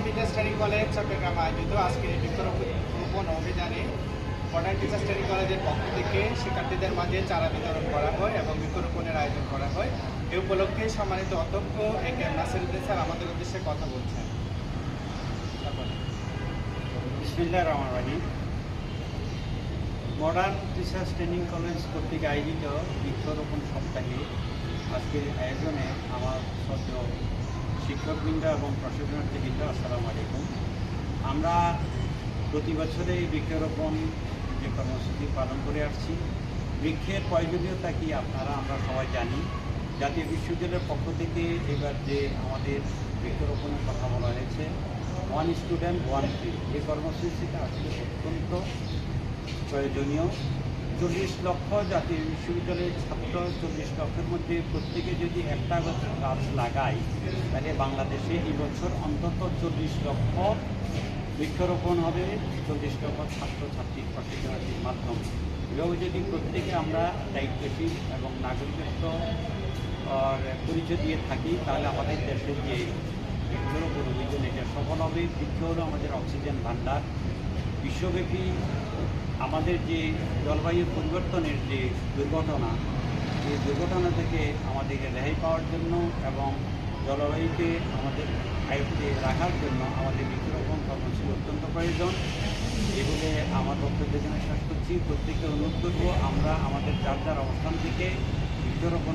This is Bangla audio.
টিচার্স ট্রেনিং কলেজ চট্টগ্রাম আয়োজিত আজকের এই বৃক্ষরোপণ অভিযানে মডার্ন টিচার্স ট্রেনিং কলেজের পক্ষ থেকে শিক্ষার্থীদের মাঝে চারা বিতরণ করা হয় এবং বৃক্ষরোপণের আয়োজন করা হয়। এই উপলক্ষে সম্মানিত অধ্যক্ষ এ কে নাসিরউদ্দিন স্যার আমাদের উদ্দেশ্যে কথা বলছেন। বিসমিল্লাহির রহমানির রহিম। মডার্ন টিচার্স ট্রেনিং কলেজ কর্তৃক আয়োজিত বৃক্ষরোপণ সপ্তাহে আজকের আয়োজনে আমার শ্রদ্ধেয় শিক্ষকবৃন্দ এবং প্রশাসনার্থীবৃন্দ, আসসালামু আলাইকুম। আমরা প্রতি বছরে বৃক্ষরোপণ যে কর্মসূচি পালন করে আসছি। বৃক্ষের প্রয়োজনীয়তা কি আমরা সবাই জানি। জাতীয় বিশ্ববিদ্যালয়ের পক্ষ থেকে এবার যে আমাদের বৃক্ষরোপণের কথা বলা হয়েছে, 1 স্টুডেন্ট 1 ট্রি, এই কর্মসূচিটা আসলে অত্যন্ত প্রয়োজনীয়। 40 লক্ষ জাতীয় বিশ্ববিদ্যালয়ের ছাত্র, 40 লক্ষের মধ্যে প্রত্যেকে যদি একটা গাছ লাগায়, তাহলে বাংলাদেশে এই বছর অন্তত 40 লক্ষ বৃক্ষরোপণ হবে, 40 লক্ষ ছাত্রছাত্রী প্রশিক্ষণার্থীর মাধ্যমে। এভাবে যদি প্রত্যেকে আমরা দায়িত্বশীল এবং নাগরিকত্ব পরিচয় দিয়ে থাকি, তাহলে আমাদের দেশের যে বৃক্ষরোপণ অভিযান এটা সফল হবে। বৃক্ষ হলো আমাদের অক্সিজেন ভাণ্ডার। বিশ্বব্যাপী আমাদের যে জলবায়ু পরিবর্তনের যে দুর্ঘটনা, এই দুর্ঘটনা থেকে আমাদেরকে রেহাই পাওয়ার জন্য এবং জলবায়ুকে আমাদের আয়ত্তে রাখার জন্য আমাদের বৃক্ষরোপণ কর্মসূচি অত্যন্ত প্রয়োজন। এগুলো আমার বক্তব্য এখানে শেষ করছি। প্রত্যেককে অনুরোধ করবো আমরা আমাদের যার যার অবস্থান থেকে বৃক্ষরোপণ